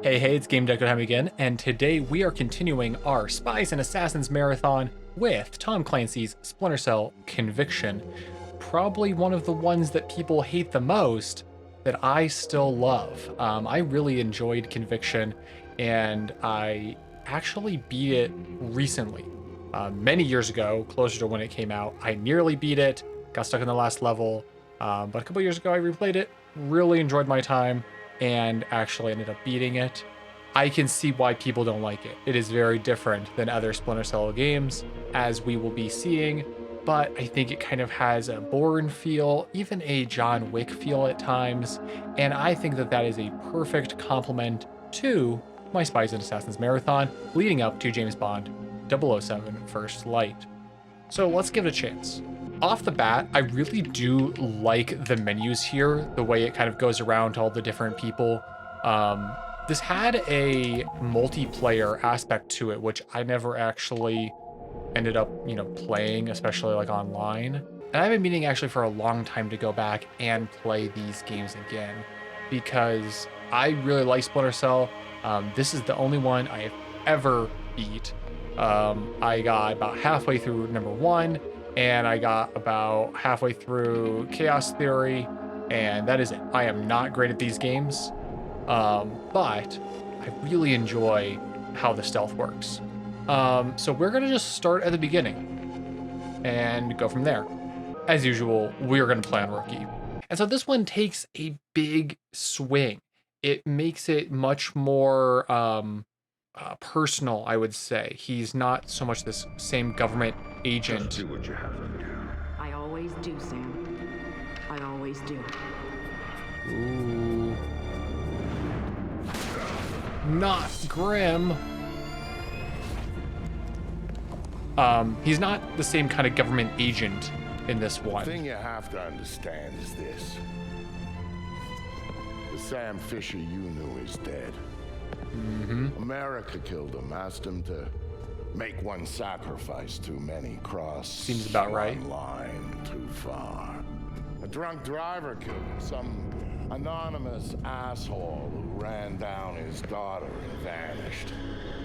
Hey, it's Game Deco time again, and today we are continuing our Spies and Assassins marathon with Tom Clancy's Splinter Cell Conviction. Probably one of the ones that people hate the most that I still love. I really enjoyed Conviction, and I actually beat it recently. Many years ago, closer to when it came out. I nearly beat it, got stuck in the last level, but a couple years ago I replayed it, really enjoyed my time, and actually ended up beating it. I can see why people don't like it. It is very different than other Splinter Cell games, as we will be seeing, but I think it kind of has a Bourne feel, even a John Wick feel at times, and I think that that is a perfect complement to my Spies and Assassins marathon leading up to James Bond 007 First Light. So let's give it a chance. Off the bat, I really do like the menus here, the way it kind of goes around to all the different people. This had a multiplayer aspect to it, which I never actually ended up, playing, especially like online. And I've been meaning actually for a long time to go back and play these games again because I really like Splinter Cell. This is the only one I have ever beat. I got about halfway through number 1, and I got about halfway through Chaos Theory, and that is it. I am not great at these games, but I really enjoy how the stealth works. So we're gonna just start at the beginning and go from there. As usual, we're gonna play on Rookie. And so this one takes a big swing. It makes it much more personal, I would say. He's not so much this same government agent. Just do what you have to do. I always do, Sam. I always do. Ooh. Not Grim. He's not the same kind of government agent in this one. The thing you have to understand is this. The Sam Fisher you knew is dead. America killed him, asked him to make one sacrifice too many, cross Seems about right. one line too far. A drunk driver killed him, some anonymous asshole who ran down his daughter and vanished.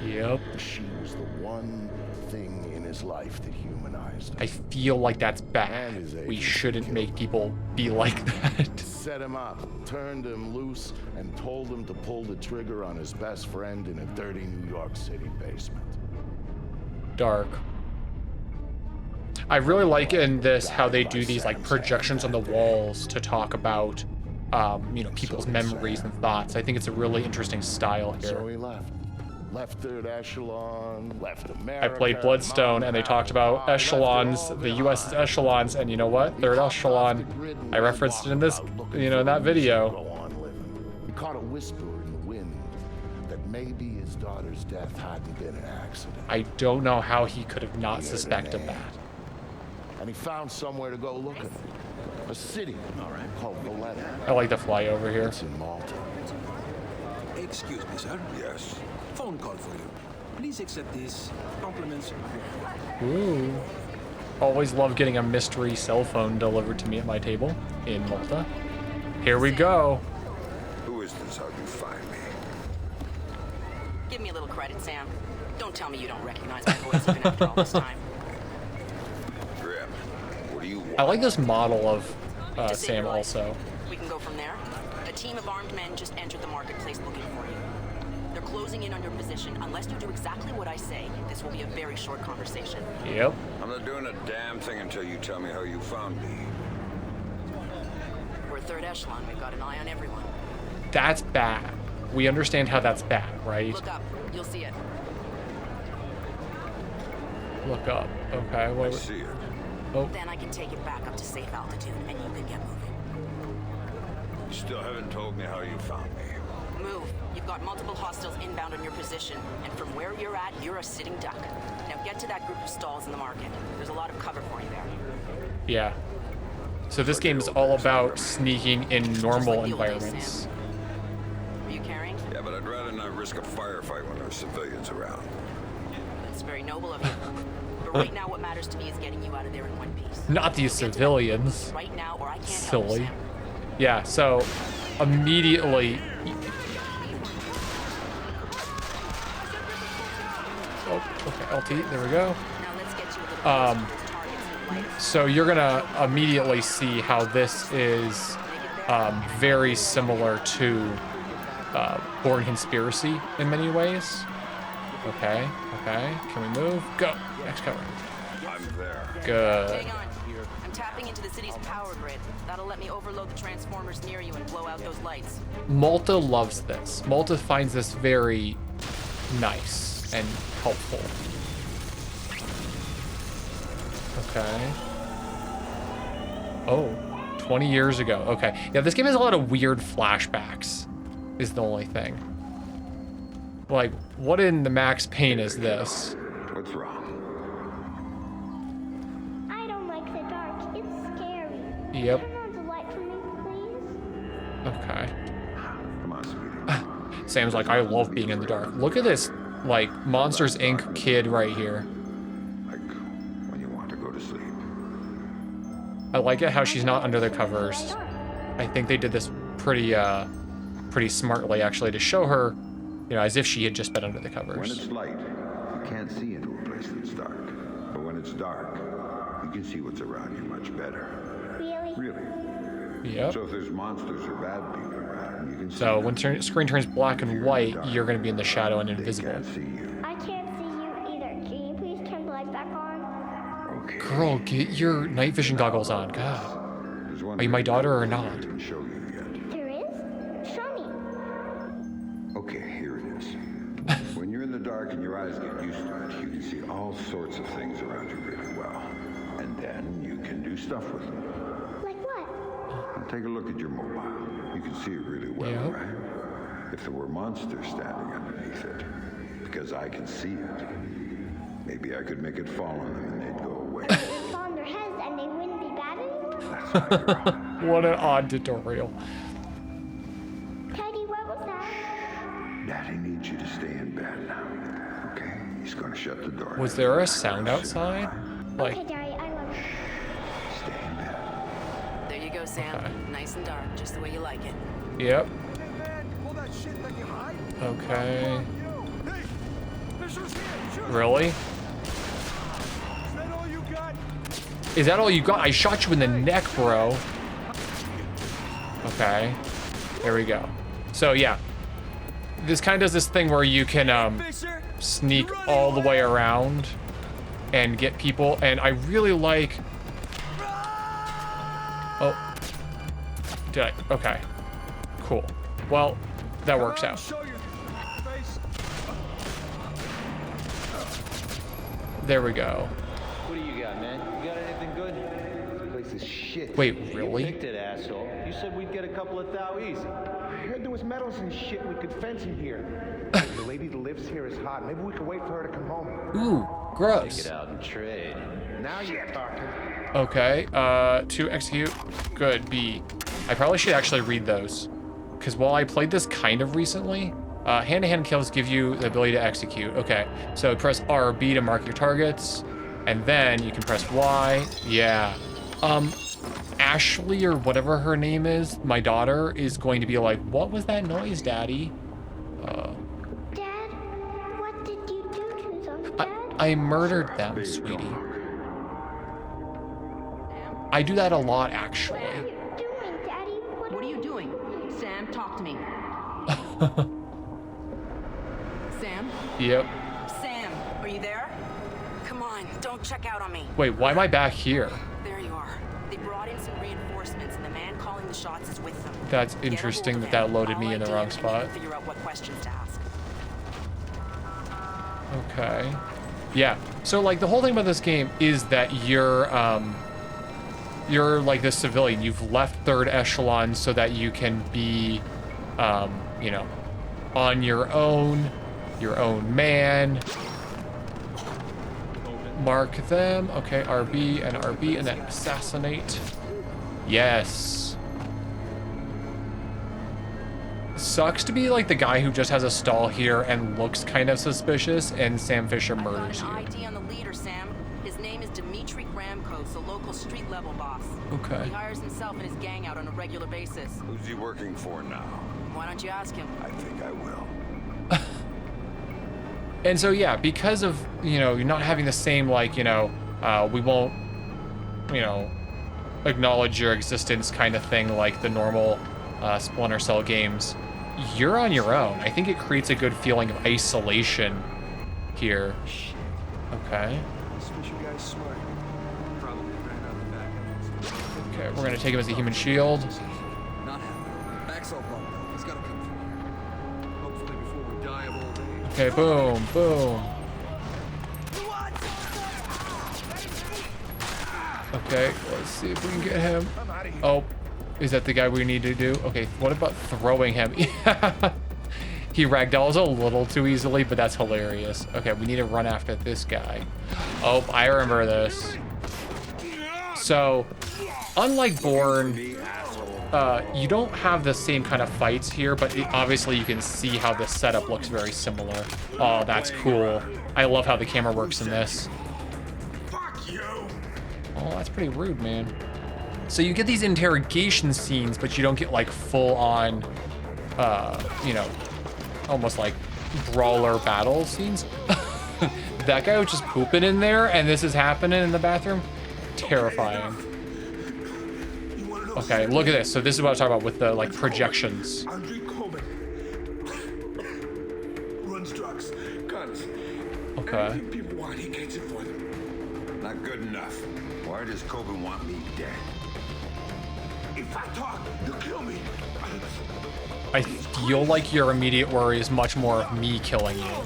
Yep. She was the one thing in his life that humanized him. I feel like that's bad. And his We agent shouldn't killed make him. people be like that. Set him up, turned him loose, and told him to pull the trigger on his best friend in a dirty New York City basement. Dark. I really like in this how they do these like projections on the walls to talk about people's memories and thoughts. I think it's a really interesting style So here. he left. Left Third Echelon, left I America. played Bloodstone and they talked about echelons, the US's echelons, and you know what? Third echelon. I referenced it in this, in that video. He caught a whisper in the wind that maybe his daughter's death hadn't been an accident. I don't know how he could have not He heard suspected an that. ad. And he found somewhere to go looking. A city called Valletta. I like the flyover here. It's in Malta. Excuse me, sir. Yes. Phone call for you. Please accept these compliments. Ooh. Always love getting a mystery cell phone delivered to me at my table in Malta. Here we go. Who is this? How'd you find me? Give me a little credit, Sam. Don't tell me you don't recognize my voice even after all this time. Grim. What do you want? I like this model of To save Sam your life. also. We can go from there. A team of armed men just entered the marketplace looking for you. They're closing in on your position. Unless you do exactly what I say, this will be a very short conversation. Yep. I'm not doing a damn thing until you tell me how you found me. We're Third Echelon. We've got an eye on everyone. That's bad. We understand how that's bad, right? Look up. You'll see it. Look up. Okay. I What? see it. Oh, Then I can take it back up to safe altitude, and you can get moving. You still haven't told me how you found me. Move. You've got multiple hostiles inbound on your position, and from where you're at, you're a sitting duck. Now get to that group of stalls in the market. There's a lot of cover for you there. yeah. So this game is all about sneaking in normal Just like the old days, environments. Sam. Are you carrying? Yeah, but I'd rather not risk a firefight when there's civilians around. That's very noble of you. But right now, what matters to me is getting you out of there in one piece. Not these So get to that civilians. group right now, or I can't help you, Silly. Sam. Yeah, so immediately LT, there we go. Now let's get you a little closer to those targets in the lights. So you're gonna immediately see how this is very similar to Born Conspiracy in many ways. Okay, okay, can we move? Go, next cover. I'm there. Good. Hang on. I'm tapping into the city's power grid. That'll let me overload the transformers near you and blow out those lights. Malta loves this. Malta finds this very nice and helpful. Okay. Oh, 20 years ago. Okay. Yeah, this game has a lot of weird flashbacks, is the only thing. Like, what in the Max Payne is this? What's wrong? I don't like the dark. It's scary. Yep. Turn on the light for me, please. Okay. Come on, sweetie. Sam's like, I love being in the dark. Look at this, like, Monsters Inc. kid right here. Like when you want to go to sleep. I like it how she's not under the covers. I think they did this pretty smartly, actually, to show her, you know, as if she had just been under the When covers. it's light, you can't see into a place that's dark. But when it's dark, you can see what's around you much better. Really? Really. Yep. So if there's monsters or bad people around, you can see So them. when screen turns black and white, you're going to be in the shadow and They invisible. can't see you. I can't see you either. Can you please turn the light back on? Okay. Girl, get your night vision goggles on. God. There's one Are you my very daughter or important not? thing I didn't show you yet. There is? Show me. Okay, here it is. When you're in the dark and your eyes get used to it, you can see all sorts of things around you really well. And then you can do stuff with them. Like what? Now take a look at your mobile. You can see it really well, Yeah. right? If there were monsters standing underneath it, because I can see it, maybe I could make it fall on them and they'd go away. Fall on their heads and they wouldn't be bad anymore? That's how you're on. What an odd tutorial. Teddy, what was that? Daddy needs you to stay in bed now. Okay? He's gonna shut the door. Was there a sound outside? Like, Okay, Daddy, I love you. Stay in bed. There you go, Sam. Okay. Nice and dark, just the way you like it. yep. All that shit that you hide? Okay. Hey, Fisher's here. Shoot him. Really? Is that all you got? Is that all you got? I shot you in the neck, bro. Okay. There we go. So, yeah. This kind of does this thing where you can Fisher? sneak all the way around and get people. And I really like... Oh. Did I? Okay. Cool. Well, that works out. Show your face. There we go. What do you got, man? You got anything good? This place is shit. Wait, You really? picked it, asshole. You said we'd get a couple of thou easy. I heard there was metals and shit we could fence in here. The lady that lives here is hot. Maybe we could wait for her to come home. Ooh, gross. Get out and trade. Now you're talking. Okay, to execute. Good, B. I probably should actually read those. Because while I played this kind of recently, hand-to-hand kills give you the ability to execute. Okay, so press RB to mark your targets, and then you can press Y. Yeah. Ashley, or whatever her name is, my daughter, is going to be like, what was that noise, Daddy? Dad, what did you do to them, Dad? I murdered them, sweetie. I do that a lot, actually. What are you doing, Daddy? What are you doing? Sam, talk to me. Sam? Yep. Sam, are you there? Come on, don't check out on me. Wait, why am I back here? There you are. They brought in some reinforcements, and the man calling the shots is with them. That's Get a hold interesting of that him. that loaded me I'll in the ID wrong him, and you spot. can figure out what questions to ask. Okay. Yeah. So like the whole thing about this game is that you're like this civilian. You've left third echelon so that you can be, you know, on your own man. Mark them. Okay, RB and then assassinate. Yes. Sucks to be like the guy who just has a stall here and looks kind of suspicious, and Sam Fisher murders I you. got an ID on the leader, Sam. His name is Dimitri Gramkos, a local street level boss. Okay. He hires himself and his gang out on a regular basis. Who's he working for now? Why don't you ask him? I think I will. And so, yeah, because of, you're not having the same, like, we won't, acknowledge your existence kind of thing like the normal Splinter Cell games, you're on your own. I think it creates a good feeling of isolation here. Okay. Okay, we're gonna take him as a human shield. Not happening. Back's all bugged up. He's gotta come through. Hopefully before we die of old age. Okay, boom, boom. Okay, let's see if we can get him. Oh, is that the guy we need to do? Okay, what about throwing him? He ragdolls a little too easily, but that's hilarious. Okay, we need to run after this guy. Oh, I remember this. So, unlike Bourne, you don't have the same kind of fights here, but obviously you can see how the setup looks very similar. Oh, that's cool. I love how the camera works in this. Oh, that's pretty rude, man. So you get these interrogation scenes, but you don't get like full on, almost like brawler battle scenes. That guy was just pooping in there, and this is happening in the bathroom. Terrifying. Okay, look at this. So this is what I was talking about with the like projections. Runs drugs, guns. Okay. Anything people want, he gets it for them. Not good enough. Why does Coben want me dead? If I talk, you'll kill me. I feel like your immediate worry is much more of me killing you.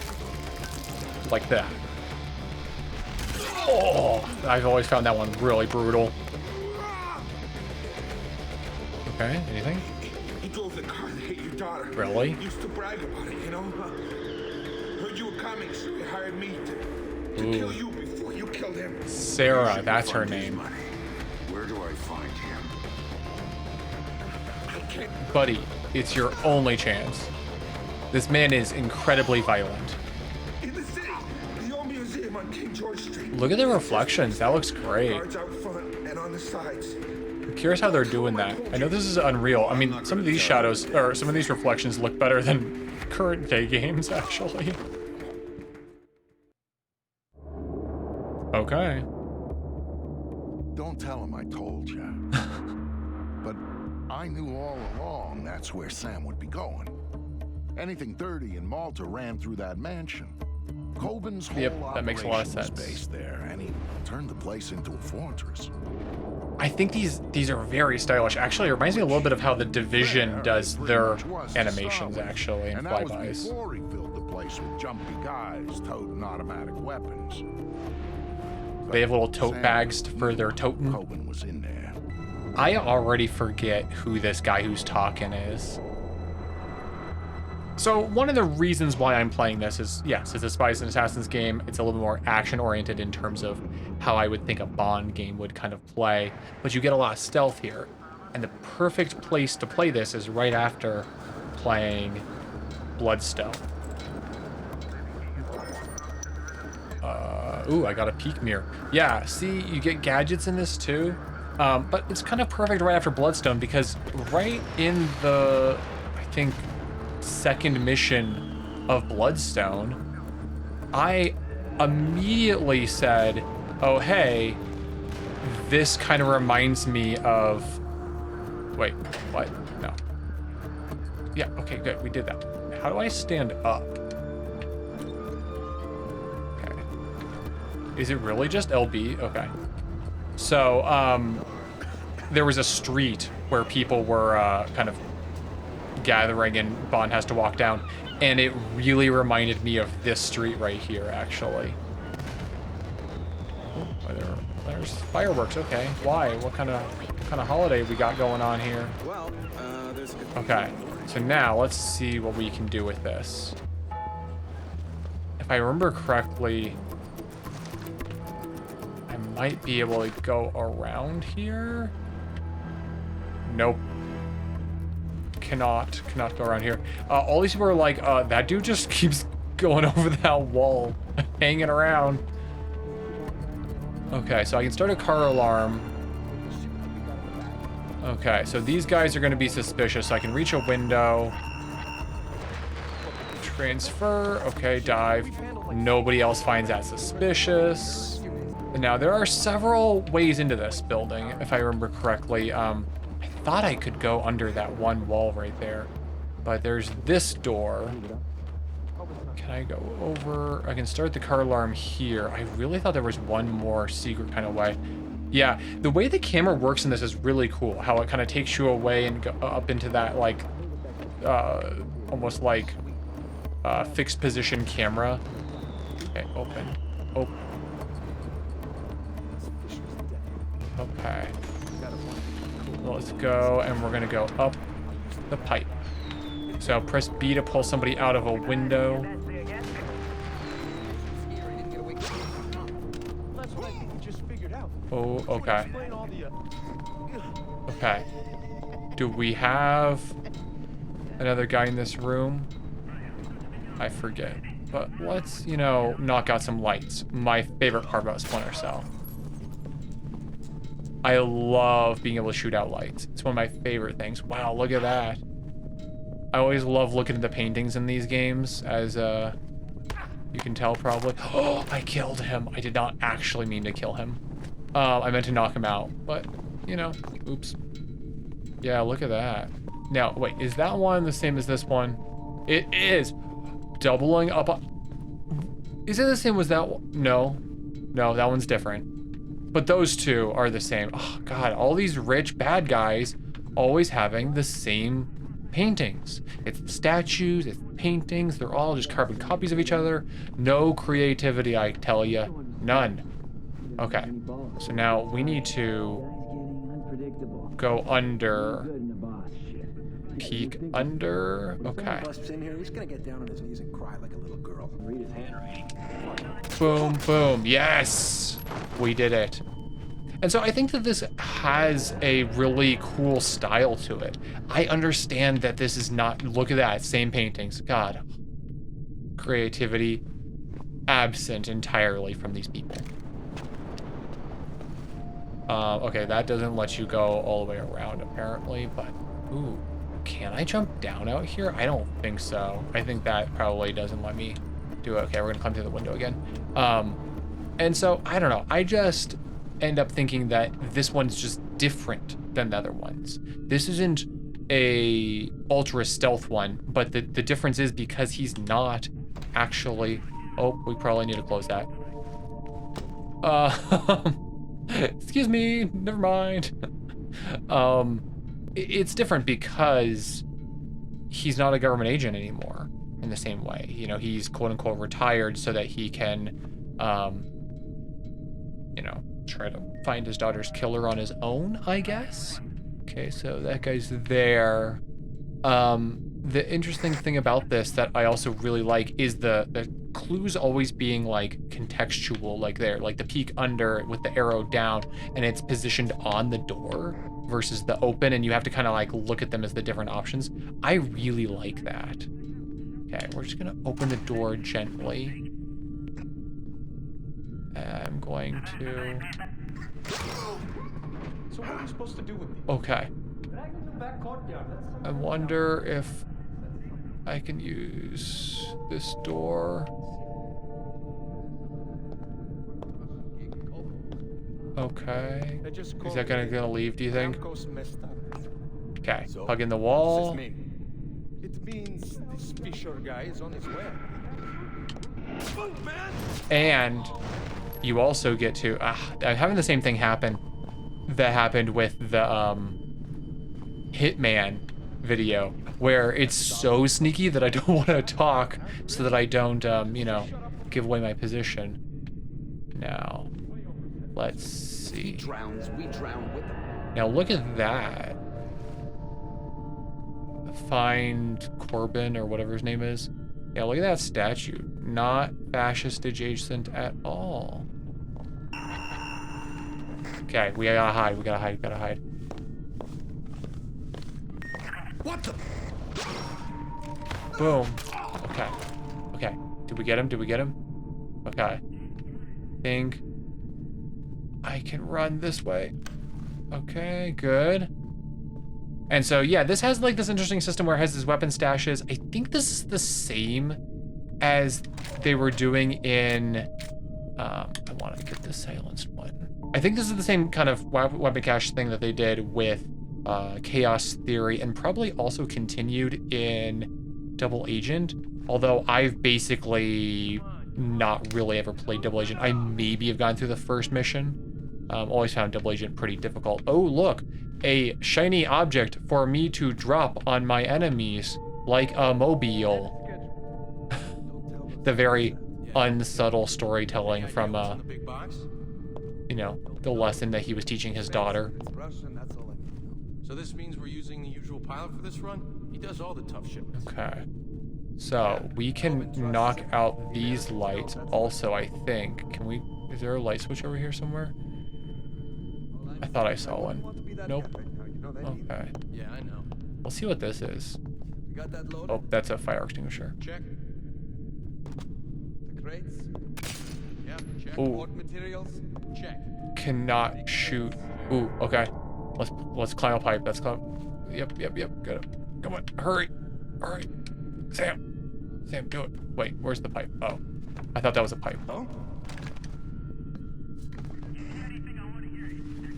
Like that. Oh, I've always found that one really brutal. Okay, anything? He drove the car that hit your daughter. Really? Used to brag about it, Heard you were coming, so he hired me to kill you before you killed him. Sarah, that's her name. Where do I find him? I can't. Buddy, it's your only chance. This man is incredibly violent. In the city, the old museum on King George Street. Look at the reflections. That looks great. Guards out front and on the sides. I'm curious how they're doing that. I know this is Unreal. I mean, some of these shadows, or some of these reflections look better than current day games, actually. Okay. Don't tell him I told you. But I knew all along that's where Sam would be going. Anything dirty in Malta ran through that mansion. Coben's whole that makes a lot of operation was sense. based there, and he turned the place into a fortress. I think these are very stylish. Actually, it reminds me a little bit of how The Division does their animations, actually, in And that was flybys. before he filled the place with jumpy guys toting automatic weapons. They have little tote Sam bags for their toting. Coben was in there. I already forget who this guy who's talking is. So one of the reasons why I'm playing this is, yes, it's a Spies and Assassins game. It's a little bit more action-oriented in terms of how I would think a Bond game would kind of play. But you get a lot of stealth here. And the perfect place to play this is right after playing Bloodstone. Ooh, I got a peek mirror. Yeah, see, you get gadgets in this too. But it's kind of perfect right after Bloodstone because right in the, I think, second mission of Bloodstone, I immediately said, oh, hey, this kind of reminds me of, wait, what? No. Yeah, okay, good, we did that. How do I stand up? Okay. Is it really just LB? Okay. So, there was a street where people were kind of gathering and Bond has to walk down, and it really reminded me of this street right here, actually. Oh, there's fireworks. Okay, why? What kind of holiday we got going on here? Well, there's a good. Okay, so now let's see what we can do with this. If I remember correctly, I might be able to go around here. Nope. Cannot go around here. All these people are like, that dude just keeps going over that wall, hanging around. Okay, so I can start a car alarm. Okay, so these guys are going to be suspicious. So I can reach a window. Transfer. Okay, dive. Nobody else finds that suspicious. Now, there are several ways into this building, if I remember correctly. I thought I could go under that one wall right there. But there's this door. Can I go over? I can start the car alarm here. I really thought there was one more secret kind of way. Yeah, the way the camera works in this is really cool. How it kind of takes you away and go up into that, like, almost like fixed position camera. Okay, open. Open. Okay. Let's go, and we're gonna go up the pipe. So press B to pull somebody out of a window. Oh, okay. Okay. Do we have another guy in this room? I forget. But let's, you know, knock out some lights. My favorite part about Splinter Cell. I love being able to shoot out lights. It's one of my favorite things. Wow, look at that. I always love looking at the paintings in these games, as you can tell probably. Oh, I killed him. I did not actually mean to kill him. I meant to knock him out, but, you know, oops. Yeah, look at that. Now, wait, is that one the same as this one? It is. Doubling up on... Is it the same as that one? No. No, that one's different. But those two are the same. Oh, God, all these rich bad guys always having the same paintings. It's statues, it's paintings. They're all just carbon copies of each other. No creativity, I tell you. None. Okay. So now we need to go under. Peek under. Okay. He's gonna get down on his knees and cry like a little girl. Read his handwriting. Boom, boom. Yes! We did it. And so I think that this has a really cool style to it. I understand that this is not, look at that, same paintings. God. Creativity absent entirely from these people. Okay, that doesn't let you go all the way around apparently, but ooh. Can I jump down out here? I don't think so. I think that probably doesn't let me do it. Okay, we're gonna climb through the window again. And so, I don't know. I just end up thinking that this one's just different than the other ones. This isn't a ultra stealth one, but the difference is because he's not actually... Oh, we probably need to close that. Excuse me, never mind. It's different because he's not a government agent anymore in the same way. You know, he's quote unquote retired so that he can, you know, try to find his daughter's killer on his own, I guess. Okay, so that guy's there. The interesting thing about this that I also really like is the clues always being like contextual, like there, like the peek under with the arrow down and it's positioned on the door versus the open, and you have to kind of like look at them as the different options. I really like that. Okay, we're just gonna open the door gently. I'm going to... So what are you supposed to do with these? Okay. I wonder if I can use this door. Okay. Is that gonna leave, do you think? Okay, plug in the wall. It means this Fisher guy is on his way. And you also get to... I'm having the same thing happen that happened with the Hitman video, where it's so sneaky that I don't want to talk so that I don't, you know, give away my position. Now, let's see. He drowns, we drown with him. Now look at that. Find Corbin or whatever his name is. Yeah, look at that statue. Not fascist adjacent at all. Okay, we gotta hide, we gotta hide, we gotta hide. What the? Boom. Okay. Okay. Did we get him? Did we get him? Okay. Think I can run this way. Okay, good. And so, yeah, this has like this interesting system where it has these weapon stashes. I think this is the same as they were doing in, I want to get the silenced one. I think this is the same kind of weapon cache thing that they did with Chaos Theory, and probably also continued in Double Agent. Although I've basically not really ever played Double Agent. I maybe have gone through the first mission. Always found Double Agent pretty difficult. Oh, look, a shiny object for me to drop on my enemies like a mobile. The very unsubtle storytelling from, you know, the lesson that he was teaching his daughter. So this means we're using the usual pilot for this run? He does all the tough shipments. Okay. So we can knock out these lights also, I think. Can we, is there a light switch over here somewhere? I thought I saw one. Nope. Okay. Yeah, I know. Let's see what this is. You got that loaded? Oh, that's a fire extinguisher. Check. The crates? Yeah, check. Ooh. Port materials? Check. Cannot shoot. Ooh, okay. Let's climb a pipe. That's climb. Yep. Got it. Come on, hurry. Sam, do it. Wait, where's the pipe? Oh, I thought that was a pipe. Oh?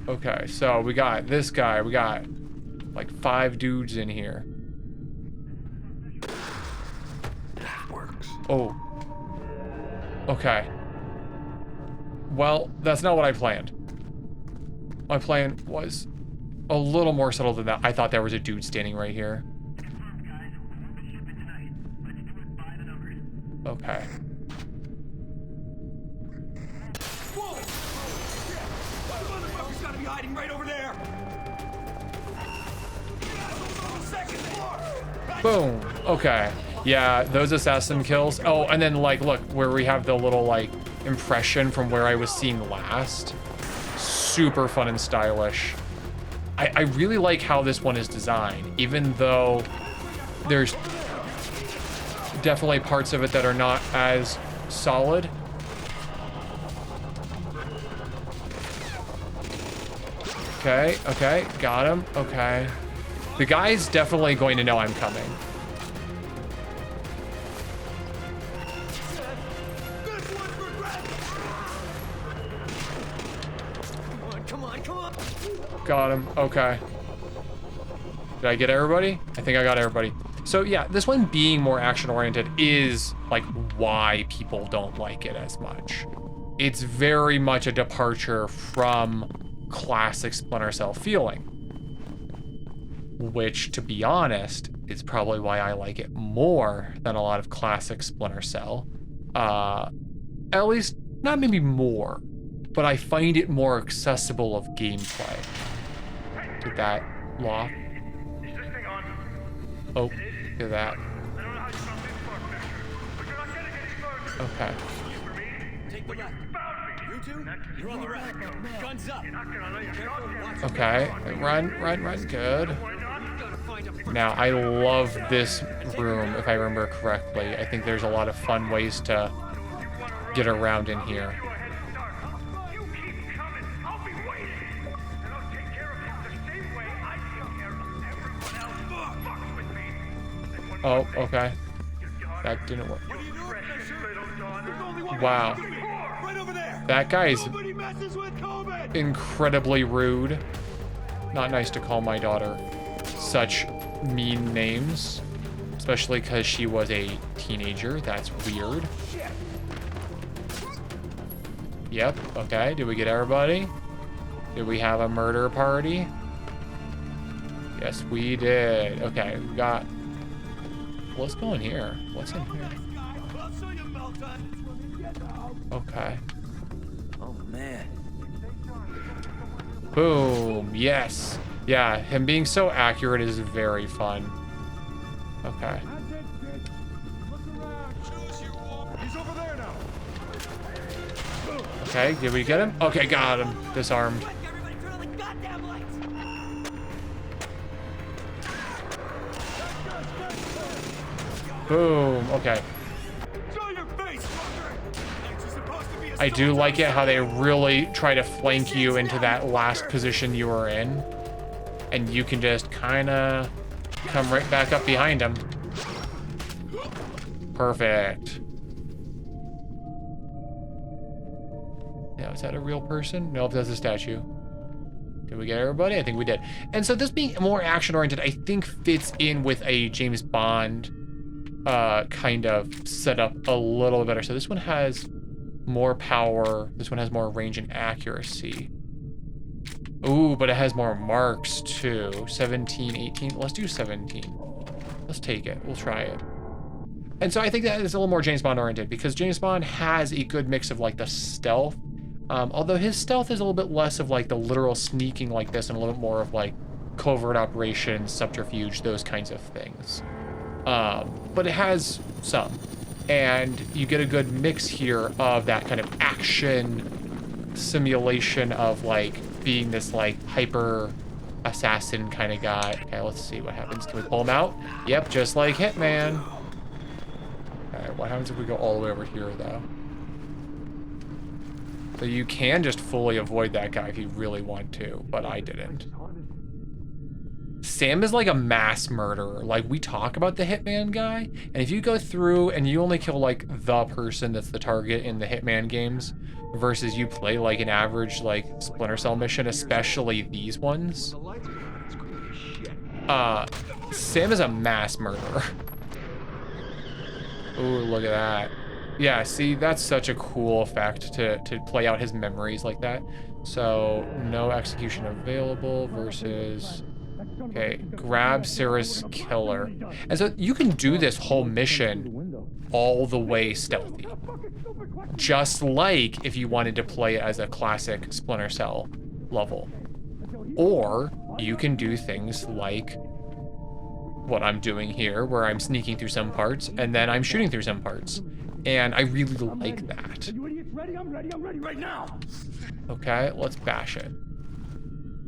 Okay, so we got this guy. We got like 5 dudes in here. That works. Oh. Okay. Well, that's not what I planned. My plan was a little more subtle than that. I thought there was a dude standing right here. Okay. Whoa! The motherfucker's gotta be hiding right over there! Boom. Okay. Yeah, those assassin kills. Oh, and then like, look, where we have the little like impression from where I was seeing last. Super fun and stylish. I really like how this one is designed, even though there's definitely parts of it that are not as solid. Okay, got him. Okay. The guy's definitely going to know I'm coming. Come on. Got him. Okay. Did I get everybody? I think I got everybody. So yeah, this one being more action-oriented is like why people don't like it as much. It's very much a departure from classic Splinter Cell feeling, which, to be honest, is probably why I like it more than a lot of classic Splinter Cell. At least, not maybe more, but I find it more accessible of gameplay. Did that lock? Oh, look at that. Okay. Take the left. You two, you're on the right. Guns up. Okay. Run. Good. Now, I love this room, if I remember correctly. I think there's a lot of fun ways to get around in here. Oh, okay. That didn't work. Wow. That guy's incredibly rude. Not nice to call my daughter such mean names, especially because she was a teenager. That's weird. Yep, okay. Did we get everybody? Did we have a murder party? Yes, we did. Okay, we got... Let's go in here. What's in here? Okay. Oh, man. Boom. Yes. Yeah, him being so accurate is very fun. Okay. He's over there now. Okay, did we get him? Okay, got him. Disarmed. Boom. Okay. I do like it how they really try to flank you into that last position you were in. and you can just kind of come right back up behind him. Perfect. Now, is that a real person? No, that's a statue. Did we get everybody? I think we did. And so this being more action-oriented, I think fits in with a James Bond kind of setup a little better. So this one has more power. This one has more range and accuracy. Ooh, but it has more marks too. 17, 18. Let's do 17. Let's take it. We'll try it. And so I think that is a little more James Bond oriented because James Bond has a good mix of like the stealth. Although his stealth is a little bit less of like the literal sneaking like this and a little bit more of like covert operations, subterfuge, those kinds of things. But it has some. And you get a good mix here of that kind of action simulation of like being this like hyper assassin kind of guy. Okay, let's see what happens. Can we pull him out? Yep, just like Hitman. Okay, what happens if we go all the way over here though? So you can just fully avoid that guy if you really want to, but I didn't. Sam is like a mass murderer. Like, we talk about the Hitman guy, and if you go through and you only kill like the person that's the target in the Hitman games versus you play like an average like Splinter Cell mission, especially these ones, Sam is a mass murderer. Ooh, look at that. Yeah, see, that's such a cool effect to play out his memories like that. So, no execution available versus... Okay, grab Sarah's killer. And so you can do this whole mission all the way stealthy. Just like if you wanted to play it as a classic Splinter Cell level. Or you can do things like what I'm doing here, where I'm sneaking through some parts and then I'm shooting through some parts. And I really like that. I'm ready right now. Okay, let's bash it.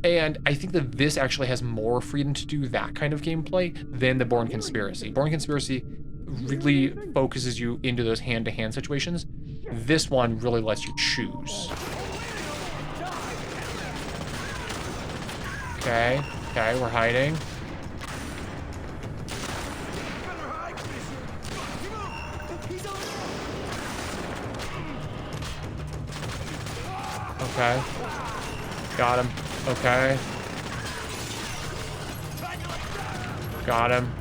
And I think that this actually has more freedom to do that kind of gameplay than the Bourne Conspiracy. Bourne Conspiracy really focuses you into those hand-to-hand situations. This one really lets you choose. Okay, we're hiding. Okay. Got him. Okay. Got him.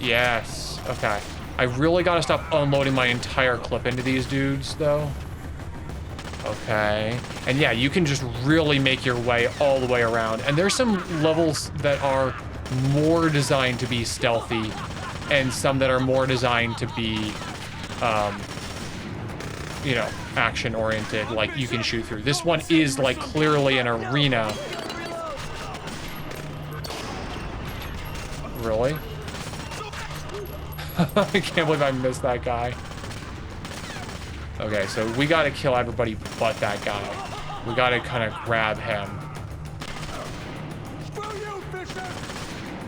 Yes. Okay. I really gotta stop unloading my entire clip into these dudes, though. Okay. And yeah, you can just really make your way all the way around. And there's some levels that are more designed to be stealthy and some that are more designed to be, you know, action-oriented, like you can shoot through. This one is like clearly an arena. Really? I can't believe I missed that guy. Okay, so we gotta kill everybody but that guy. We gotta kind of grab him.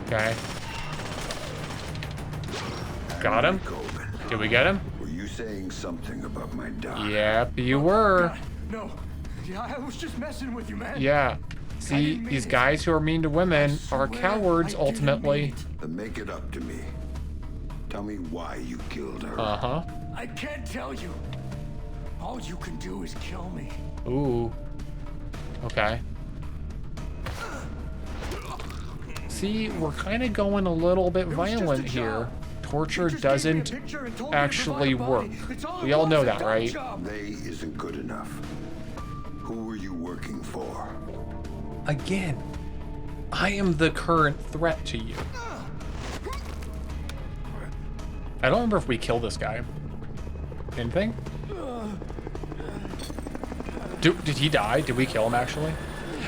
Okay. Got him? Did we get him? Were you saying something about my dog? Yep, you were. No. Yeah, I was just messing with you, man. Yeah. See, these guys who are mean to women are cowards, ultimately. Then make it up to me. Tell me why you killed her. Uh-huh. I can't tell you. All you can do is kill me. Ooh. Okay. See, we're kind of going a little bit violent here. Torture doesn't actually work. We all know that, right? They isn't good enough. Who are you working for? Again, I am the current threat to you. I don't remember if we killed this guy. Anything? Did he die? Did we kill him, actually?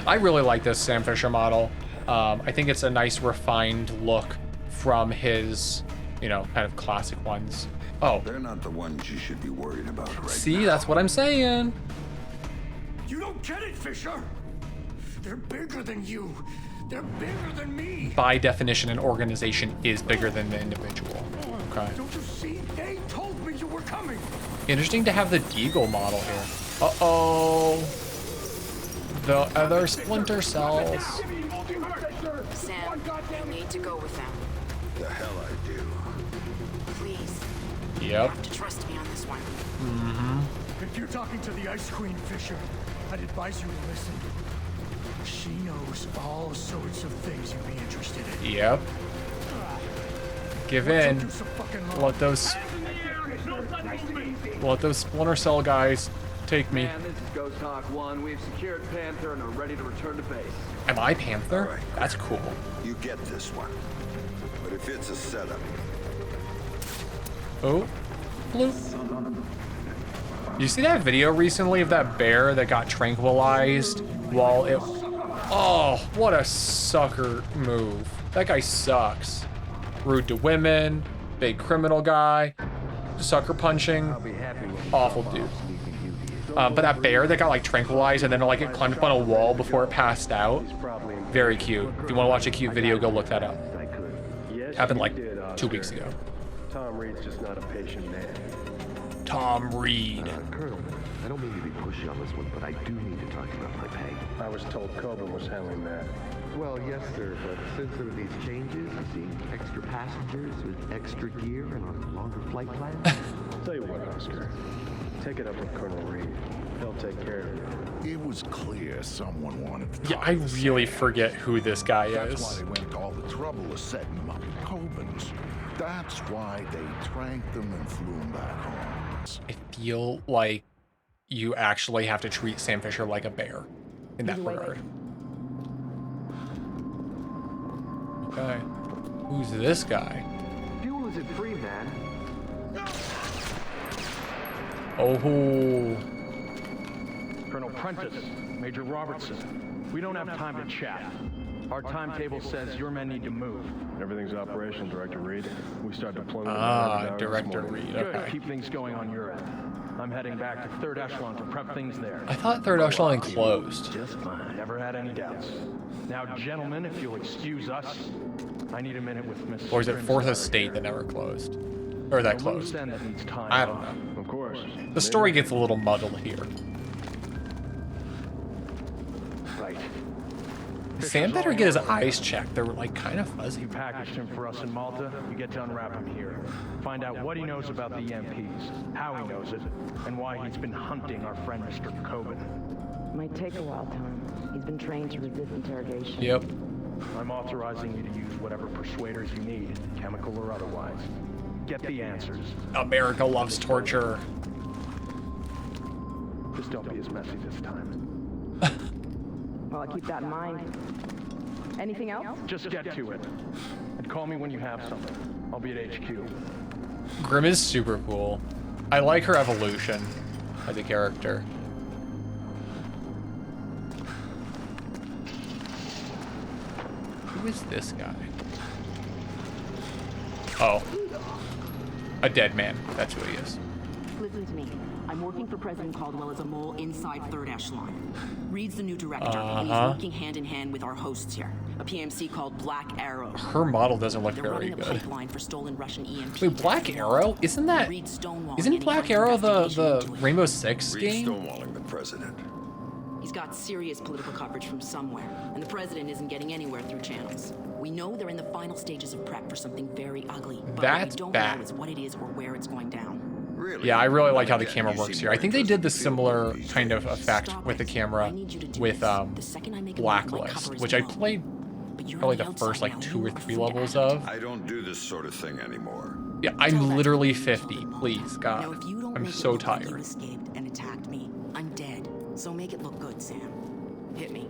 I really like this Sam Fisher model. I think it's a nice refined look from his, you know, kind of classic ones. Oh. They're not the ones you should be worried about right See, now. that's what I'm saying. You don't get it, Fisher. They're bigger than you. They're bigger than me. By definition, an organization is bigger than the individual. Okay. Don't you see? They told me you were coming. Interesting to have the Deagle model here. Uh-oh. the other Splinter cells. Sam, you need to go with them. The hell I do. Please. You Yep. have to trust me on this one. If you're talking to the Ice Queen, Fisher, I'd advise you to listen. She knows all sorts of things you'd be interested in. Yep. Give in. Do some fucking Let those Splinter Cell guys take me. Man, this is Ghost Hawk 1. We've secured Panther and are ready to return to base. Am I Panther? All right. That's cool. You get this one. But if it's a setup, Oh, bloop. You see that video recently of that bear that got tranquilized while it... Oh, what a sucker move. That guy sucks. Rude to women, big criminal guy, sucker punching, awful dude. But that bear that got like tranquilized and then like it climbed up on a wall before it passed out, very cute. If you want to watch a cute video, go look that up. Happened like 2 weeks ago. Tom Reed's just not a patient man. Tom Reed. Colonel, I don't mean to be pushy on this one, but I do need to talk about my pay. I was told Coburn was handling that. Well, yes, sir, but since there are these changes, you see, extra passengers with extra gear and on longer flight plans. I'll tell you what, Oscar. Take it up with Colonel Reed. He'll take care of you. It was clear someone wanted to Yeah, talk I to really Sam. forget who this guy That's why is. they went to all the trouble of setting him up at Coburn's. That's why they tranked him and flew him back home. I feel like you actually have to treat Sam Fisher like a bear in that regard. Okay. Who's this guy? Fuel isn't free, man. Oh, Colonel Prentice, Major Robertson, we don't have time to chat. Our timetable says your men need to move. Everything's operational, Director Reed. We start deployment. Director Reed. Good, Okay. keep things going on your end. I'm heading back to Third Echelon to prep things there. I thought Third Echelon closed. Just fine. Never had any doubts. Now, gentlemen, if you'll excuse us, I need a minute with Miss. Or is it Fourth Grimstar Estate here. that never closed? Or that A loose closed? end that needs time. I don't know. Of course. The story gets a little muddled here. Right. Sam better get his eyes checked. They're like kind of fuzzy. You packaged him for us in Malta. You get to unwrap him here. Find out what he knows about the EMPs, how he knows it, and why he's been hunting our friend Mr. Coburn. Might take a while, Tom. He's been trained to resist interrogation. Yep. I'm authorizing you to use whatever persuaders you need, chemical or otherwise. Get the answers. America loves torture. Just don't be as messy this time. Well, I'll keep that in mind. Anything else? Just get to it. And call me when you have something. I'll be at HQ. Grim is super cool. I like her evolution as a character. Who is this guy? Oh. A dead man. That's who he is. Listen to me. I'm working for President Caldwell as a mole inside Third Echelon. Reed's the new director, and he's working hand in hand with our hosts here, a PMC called Black Arrow. Her model doesn't look They're very running a good. pipeline for stolen Russian EMP. Wait, Black Arrow? Isn't Black Arrow the Rainbow Six game? stonewalling the president. He's got serious political coverage from somewhere, and the president isn't getting anywhere through channels. We know they're in the final stages of prep for something very ugly, but That's what we don't bad. know is what it is or where it's going down. Really? Yeah, I really like how the Again, camera you works seem here. I more think they did the interested in field similar movies. kind of effect Stop with the it. camera I need you to do with this. The second I make a move, my Blacklist, cover is which I blown. played But you're probably on the outside first like now. 2 or You are 3 free to levels act. of. I don't do this sort of thing anymore. Yeah, I'm literally 50. Please, Now, God. if you don't I'm make it so look like you tired. escaped and attacked me, I'm dead. So make it look good, Sam. Hit me.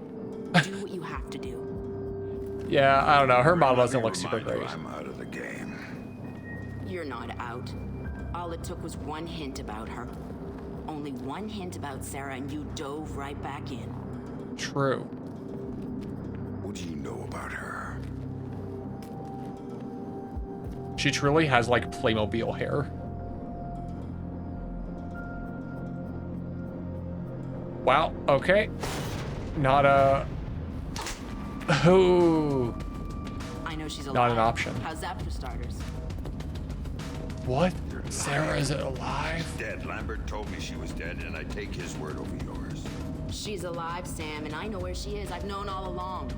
Do what you have to do. Yeah, I don't know. Her model doesn't look super Reminder, great. I'm out of the game. You're not out. All it took was one hint about her. Only one hint about Sarah, and you dove right back in. True. What do you know about her? She truly has like Playmobil hair. Wow, okay. Not a... Oh. I know she's alive. Not an option. How's that for starters? What? Sarah is alive? Dead. Lambert told me she was dead, and I take his word over yours. She's alive, Sam, and I know where she is. I've known all along.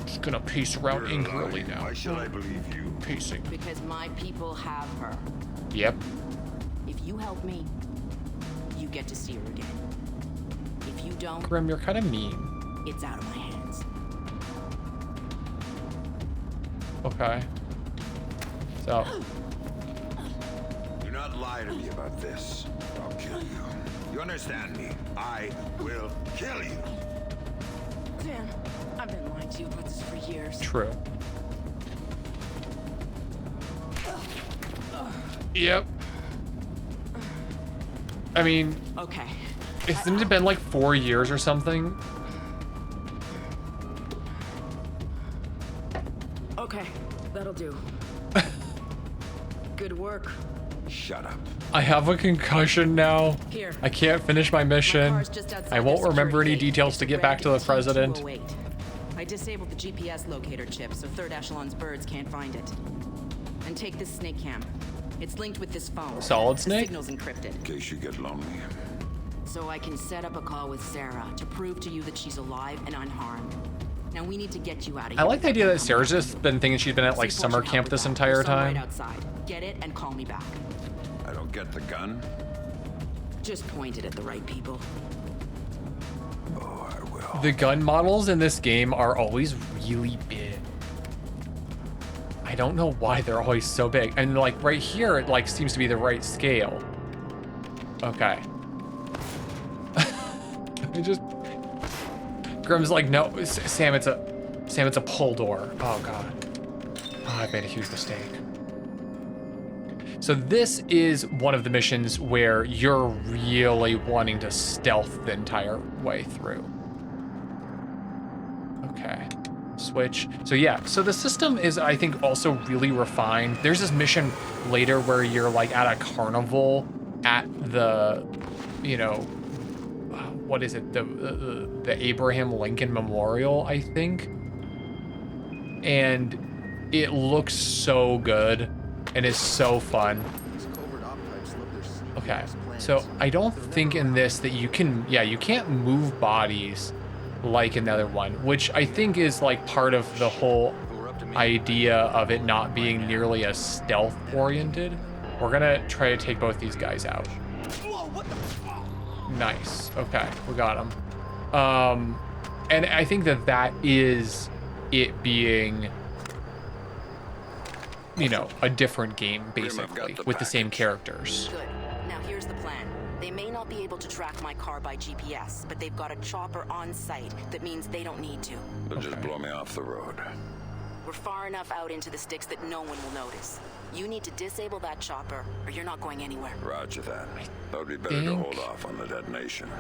Just gonna pace around You're angrily lying. now. Why should I believe you? Pacing. Because my people have her. Yep. If you help me, you get to see her again. If you don't, Grim, you're kind of mean. it's out of my hands. Okay. So. Do not lie to me about this. I'll kill you. You understand me? I will kill you. Dan, I've been lying to you about this for years. True. Yep. I mean, Okay. it's been like 4 years or something. Okay, that'll do. Good work. Shut up. I have a concussion now. Here. I can't finish my mission. My car's just outside I won't the remember any security gate. details It's to a get back to the red president. T208. I disabled the GPS locator chip so Third Echelon's birds can't find it. And take this snake cam. It's linked with this phone. Solid The snake? signal's encrypted. In case you get lonely. So I can set up a call with Sarah to prove to you that she's alive and unharmed. Now we need to get you out of here. I like the idea that Sarah's just been thinking she's been at like Sleep summer watch and camp help this with that. entire There's some time. Right outside. Get it and call me back. I don't get the gun. Just point it at the right people. Oh, I will. The gun models in this game are always really big. I don't know why they're always so big. And like right here, it like seems to be the right scale. Okay. It just... Grim's like, no, Sam, it's a pull door. Oh God. Oh, I made a huge mistake. So this is one of the missions where you're really wanting to stealth the entire way through. Okay. Switch. So yeah, so the system is, I think, also really refined. There's this mission later where you're like at a carnival at the, you know, what is it? The Abraham Lincoln Memorial, I think. And it looks so good and is so fun. Okay, so I don't think in this that you can, yeah, you can't move bodies like another one, which I think is like part of the whole idea of it not being nearly as stealth oriented. We're gonna try to take both these guys out. Nice. Okay, we got him. And I think that that is it being, you know, a different game basically with the same characters. Good. Now here's the plan. They may not be able to track my car by GPS, but they've got a chopper on site. That means they don't need to. They'll just blow me off the road. We're far enough out into the sticks that no one will notice. You need to disable that chopper, or you're not going anywhere. Roger that. That would be better to hold off on the detonation.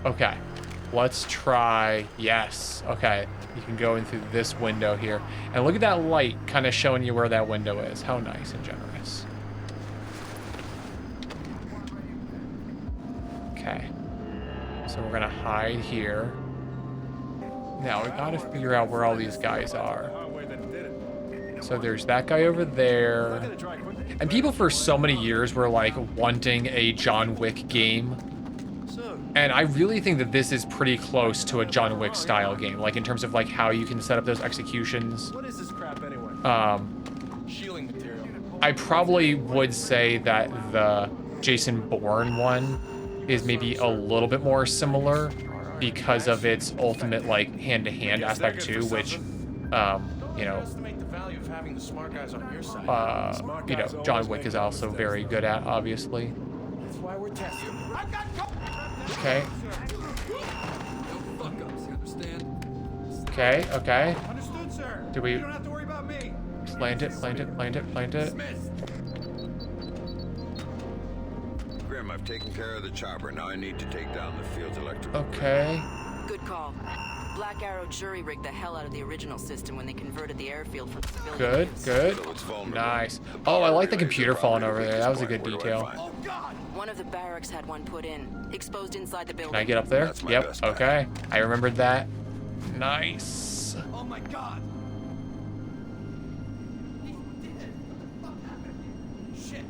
Okay, let's try, yes. Okay, you can go in through this window here. And look at that light kind of showing you where that window is. How nice and generous. Okay, so we're gonna hide here. Now we gotta figure out where all these guys are. So there's that guy over there. And people for so many years were like wanting a John Wick game. And I really think that this is pretty close to a John Wick style game, like in terms of like how you can set up those executions. What is this crap anyway? Shielding material. I probably would say that the Jason Bourne one is maybe a little bit more similar because of its ultimate like hand-to-hand aspect too, which, you know, you know, John Wick is also very good at, obviously. That's why we're testing. Okay. Okay, okay. Understood, sir. Do we You don't have to worry about me. plant it, plant it, plant it, plant it? Grim, I've taken care of the chopper. Now I need to take down the field's electrical. Okay. Good call. Black Arrow jury rigged the hell out of the original system when they converted the airfield for civilian Good, use. good. Nice. Oh, I like the computer falling over there. That was a good detail. Oh God! One of the barracks had one put in, exposed inside the building. Can I get up there? Yep, okay. I remembered that. Nice. Oh my God! Shit!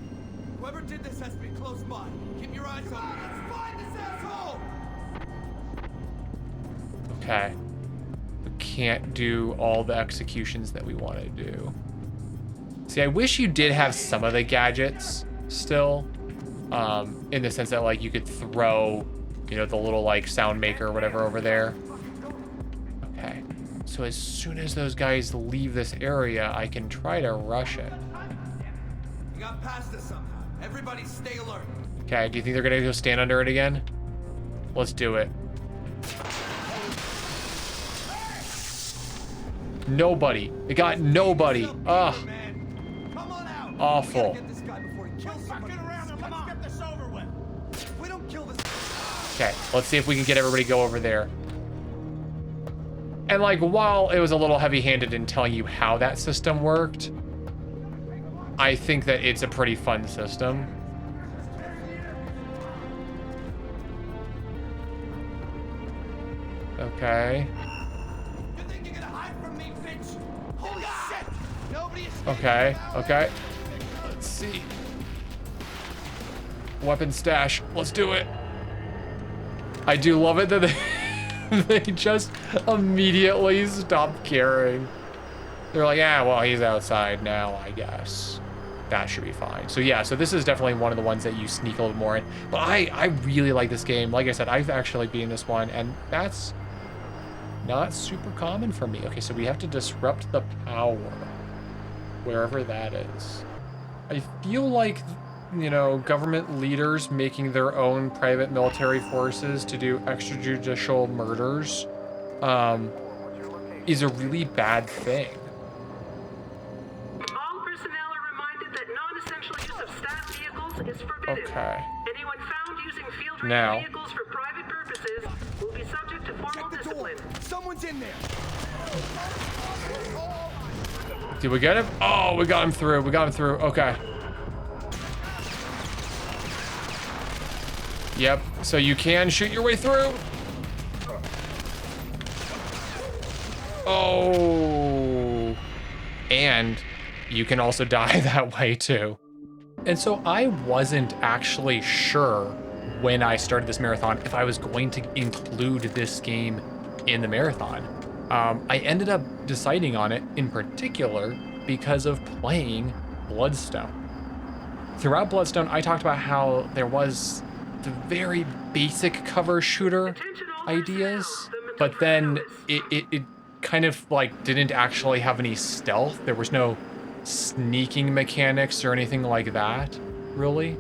Whoever did this has to be close by. Keep your eyes on me. Let's find this asshole! Okay. We can't do all the executions that we want to do. See, I wish you did have some of the gadgets still. In the sense that, like, you could throw, you know, the little, like, sound maker or whatever over there. Okay. So as soon as those guys leave this area, I can try to rush it. We got past it somehow. Everybody stay alert. Okay, do you think they're gonna go stand under it again? Let's do it. Nobody. It got nobody. Ugh. Awful. Okay, let's see if we can get everybody to go over there. And like, while it was a little heavy-handed in telling you how that system worked, I think that it's a pretty fun system. Okay. Okay, okay. Let's see. Weapon stash. Let's do it. I do love it that they just immediately stopped caring. They're like, yeah, well, he's outside now, I guess. That should be fine. So yeah, so this is definitely one of the ones that you sneak a little more in. But I really like this game. Like I said, I've actually beaten this one, and that's not super common for me. Okay, so we have to disrupt the power, wherever that is. I feel like, you know, government leaders making their own private military forces to do extrajudicial murders is a really bad thing. All personnel are reminded that non-essential use of staff vehicles is forbidden. Okay. Anyone found using field-rated Now. vehicles for private purposes will be subject to formal discipline. Someone's in there. Did we get him? Oh, we got him through. We got him through. Okay. Yep. So you can shoot your way through. Oh. And you can also die that way too. And so I wasn't actually sure when I started this marathon if I was going to include this game in the marathon. I ended up deciding on it in particular because of playing Bloodstone. Throughout Bloodstone, I talked about how there was the very basic cover shooter ideas, but then it kind of like didn't actually have any stealth. There was no sneaking mechanics or anything like that, really.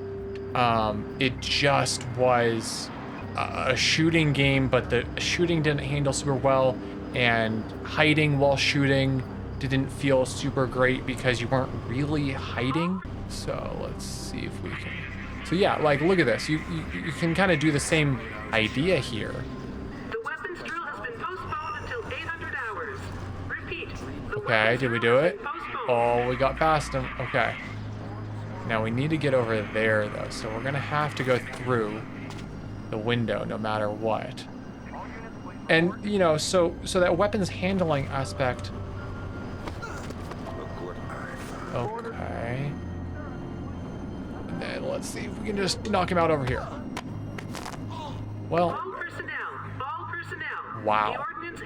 It just was a shooting game, but the shooting didn't handle super well, and hiding while shooting didn't feel super great because you weren't really hiding. So let's see if we can. So yeah, like, look at this. You can kind of do the same idea here. The weapons drill has been postponed until 800 hours. Repeat. Okay, did we do it? Oh, we got past him. Okay. Now we need to get over there though, so we're gonna have to go through the window no matter what. And you know, so that weapons handling aspect. Okay. And then let's see if we can just knock him out over here. Well. All personnel. Wow. The ordnance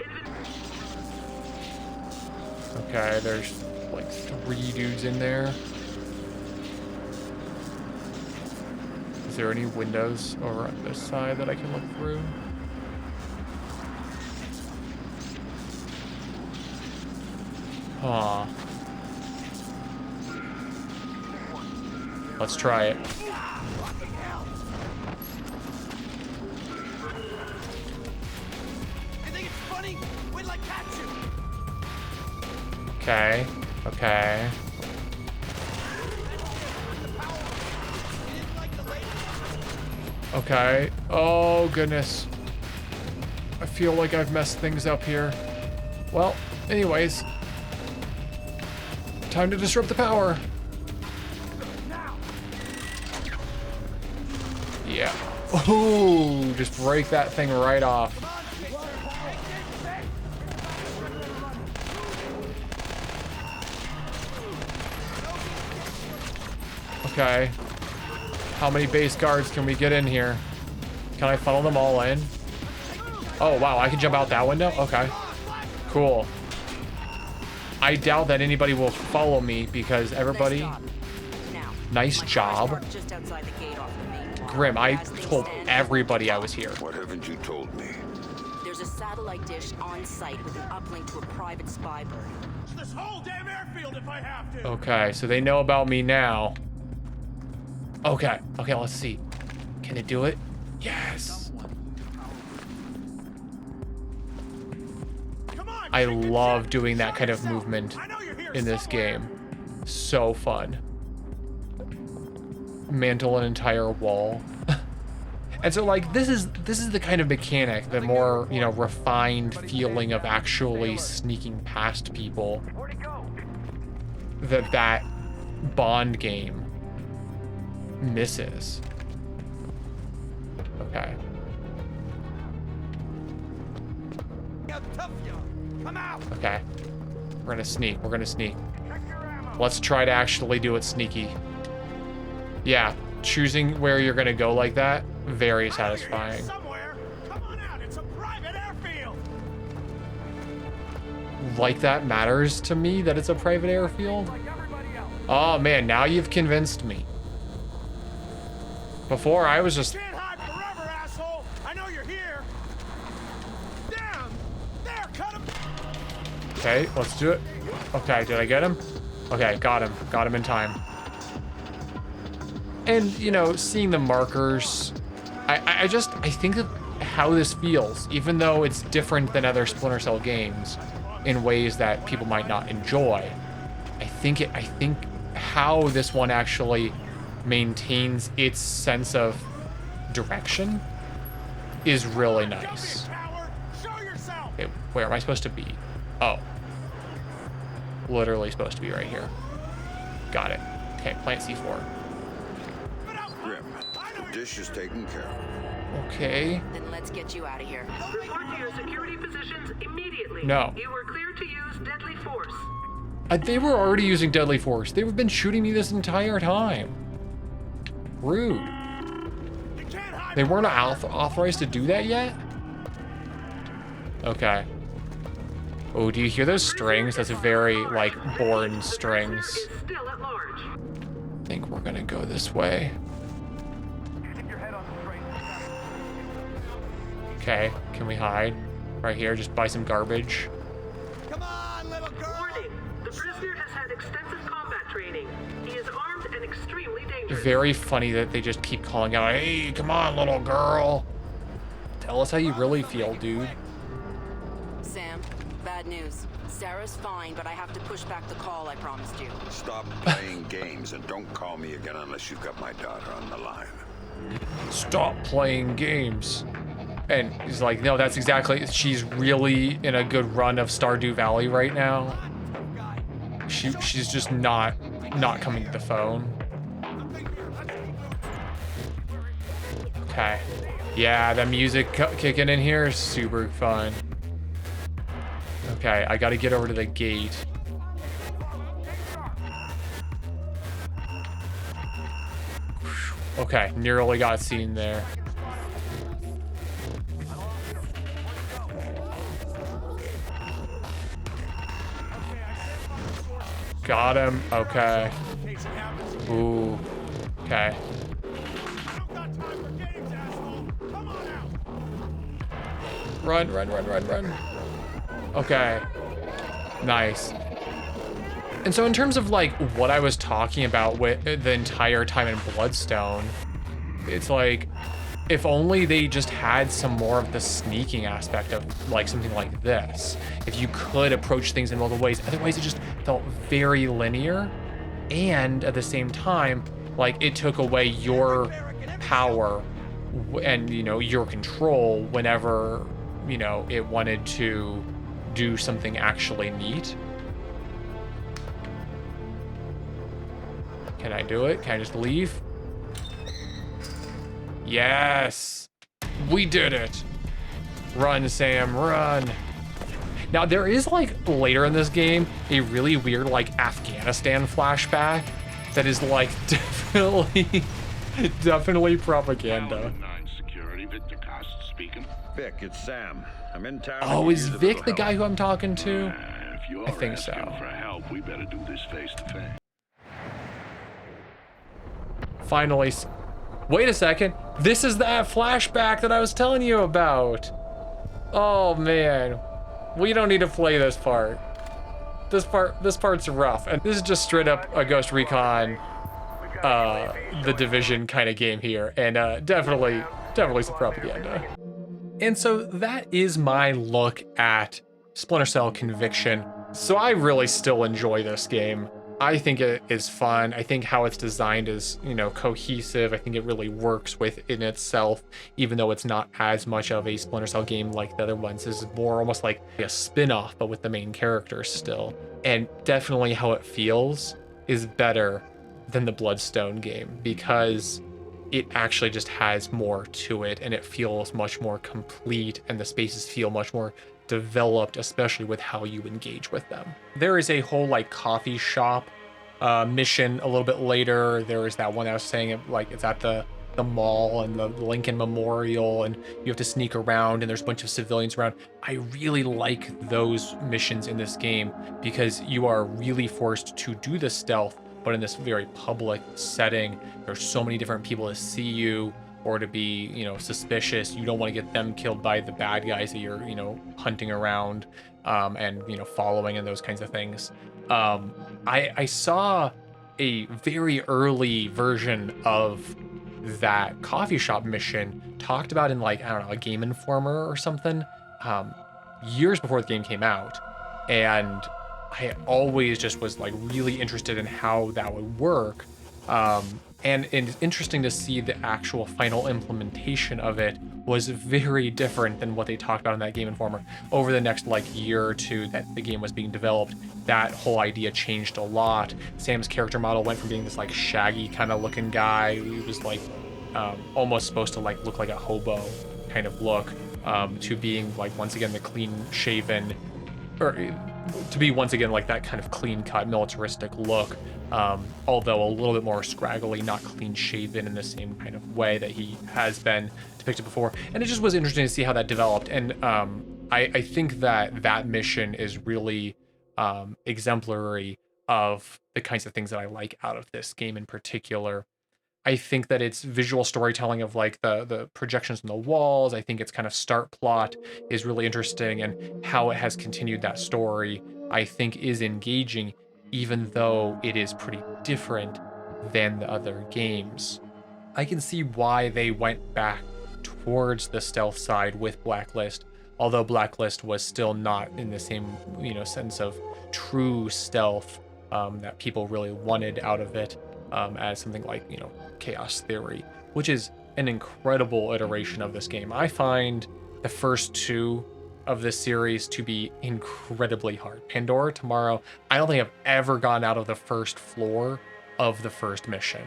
Okay, there's like 3 dudes in there. Is there any windows over on this side that I can look through? Huh. Let's try it. Okay. Okay. Okay. Oh, goodness. I feel like I've messed things up here. Well, anyways. Time to disrupt the power. Yeah. Ooh, just break that thing right off. Okay. How many base guards can we get in here? Can I funnel them all in? Oh, wow, I can jump out that window? Okay. Cool. I doubt that anybody will follow me because everybody... Nice job. Grim, I told everybody I was here. What haven't you told me? There's a satellite dish on site with an uplink to a private spy bird. This whole damn airfield if I have to. Okay, so they know about me now. Okay, okay, let's see. Can it do it? Yes. I love doing that kind of movement in this game. So fun. Mantle an entire wall. And so like this is the kind of mechanic, the more, you know, refined feeling of actually sneaking past people that Bond game misses. Okay. Okay. We're gonna sneak. We're gonna sneak. Let's try to actually do it sneaky. Yeah, choosing where you're gonna go like that, very satisfying. Like that matters to me that it's a private airfield? Oh man, now you've convinced me. Before I was just... Okay, let's do it. Okay, did I get him? Okay, got him. Got him in time. And, you know, seeing the markers, I think that how this feels, even though it's different than other Splinter Cell games in ways that people might not enjoy, I think how this one actually maintains its sense of direction is really nice. Okay, where am I supposed to be? Oh. Literally supposed to be right here. Got it. Okay, plant C4. Grim, the dish is taken care of. Okay. Then let's get you out of here. Report to your security positions immediately. No. You were cleared to use deadly force. They were already using deadly force. They've been shooting me this entire time. Rude. They weren't authorized to do that yet? Okay. Oh, do you hear those strings? That's very, like, Bourne strings. Still at large. I think we're gonna go this way. Okay, can we hide? Right here, just buy some garbage. Come on, little girl! Warning, the prisoner has had extensive combat training. He is armed and extremely dangerous. Very funny that they just keep calling out, hey, come on, little girl. Tell us how you really feel, dude. Sam, bad news. Sarah's fine, but I have to push back the call I promised you. Stop playing games and don't call me again unless you've got my daughter on the line. Stop playing games. And he's like, no, that's exactly, she's really in a good run of Stardew Valley right now. She's just not coming to the phone. Okay. Yeah, the music kicking in here is super fun. Okay, I gotta get over to the gate. Okay, nearly got seen there. Got him. Okay. Ooh. Okay. Run, run, run, run, run. Okay. Nice. And so in terms of like what I was talking about with the entire time in Bloodstone, it's like, if only they just had some more of the sneaking aspect of like something like this. If you could approach things in multiple ways, otherwise it just felt very linear. And at the same time, like it took away your power and, you know, your control whenever, you know, it wanted to do something actually neat. Can I do it? Can I just leave? Yes, we did it. Run, Sam, run. Now there is like later in this game, a really weird like Afghanistan flashback that is like definitely propaganda. Security, Victor Cost speaking. Vic, it's Sam. I'm in town. Oh, is Vic the guy who I'm talking to? If you're I think asking so. for help, we better do this face to face. Finally. Wait a second. This is that flashback that I was telling you about. Oh man. We don't need to play this part. This part's rough. And this is just straight up a Ghost Recon, the Division kind of game here. And definitely some propaganda. And so that is my look at Splinter Cell Conviction. So I really still enjoy this game. I think it is fun. I think how it's designed is, you know, cohesive. I think it really works within itself, even though it's not as much of a Splinter Cell game like the other ones. This is more almost like a spin-off, but with the main characters still. And definitely how it feels is better than the Bloodstone game because it actually just has more to it and it feels much more complete and the spaces feel much more developed, especially with how you engage with them. There is a whole like coffee shop mission a little bit later. There is that one I was saying, like it's at the mall and the Lincoln Memorial, and you have to sneak around and there's a bunch of civilians around. I really like those missions in this game because you are really forced to do the stealth, but in this very public setting. There's so many different people to see you or to be, you know, suspicious. You don't want to get them killed by the bad guys that you're, you know, hunting around and, you know, following and those kinds of things. I saw a very early version of that coffee shop mission talked about in like, I don't know, a Game Informer or something, years before the game came out. And I always just was like really interested in how that would work. And it's interesting to see the actual final implementation of it was very different than what they talked about in that Game Informer. Over the next like year or two that the game was being developed, that whole idea changed a lot. Sam's character model went from being this like shaggy kind of looking guy who was like almost supposed to like look like a hobo kind of look, to being like once again the clean shaven, or to be once again like that kind of clean cut militaristic look. Although a little bit more scraggly, not clean shaven in the same kind of way that he has been depicted before. And it just was interesting to see how that developed. And I think that mission is really exemplary of the kinds of things that I like out of this game in particular. I think that its visual storytelling of like the projections on the walls, I think its kind of start plot is really interesting, and how it has continued that story, I think is engaging, even though it is pretty different than the other games. I can see why they went back towards the stealth side with Blacklist, although Blacklist was still not in the same, you know, sense of true stealth that people really wanted out of it, as something like, you know, Chaos Theory, which is an incredible iteration of this game. I find the first two of this series to be incredibly hard. Pandora Tomorrow, I don't think I've ever gone out of the first floor of the first mission.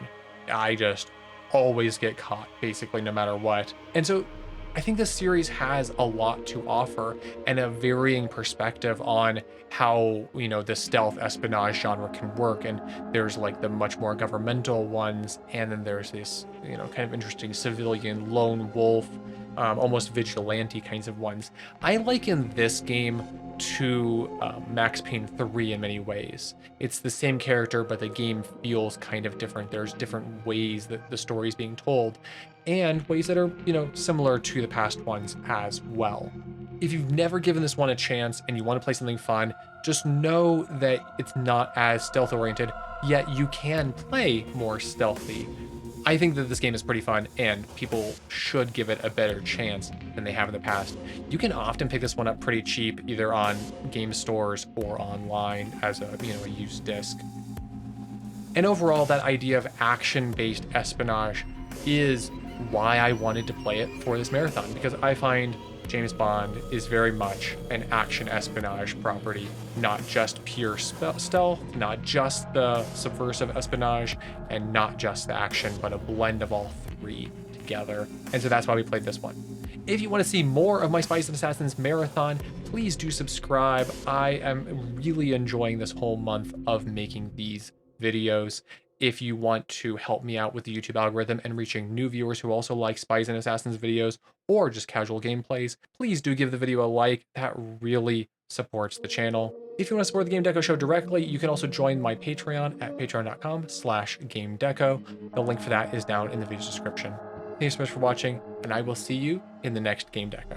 I just always get caught, basically, no matter what. And so I think this series has a lot to offer and a varying perspective on how, you know, the stealth espionage genre can work. And there's like the much more governmental ones, and then there's this, you know, kind of interesting civilian lone wolf, almost vigilante kinds of ones. I liken this game to Max Payne 3 in many ways. It's the same character, but the game feels kind of different. There's different ways that the story is being told, and ways that are, you know, similar to the past ones as well. If you've never given this one a chance and you want to play something fun, just know that it's not as stealth oriented, yet you can play more stealthy. I think that this game is pretty fun, and people should give it a better chance than they have in the past. You can often pick this one up pretty cheap, either on game stores or online as a, you know, a used disc. And overall, that idea of action-based espionage is why I wanted to play it for this marathon, because I find James Bond is very much an action espionage property, not just pure stealth, not just the subversive espionage, and not just the action, but a blend of all three together. And so that's why we played this one. If you want to see more of my Spies and Assassins marathon, please do subscribe. I am really enjoying this whole month of making these videos, If you want to help me out with the YouTube algorithm and reaching new viewers who also like Spies and Assassins videos or just casual gameplays, please do give the video a like. That really supports the channel. If you want to support the Game Deco show directly, you can also join my Patreon at patreon.com/GameDeco. The link for that is down in the video description. Thanks so much for watching, and I will see you in the next Game Deco.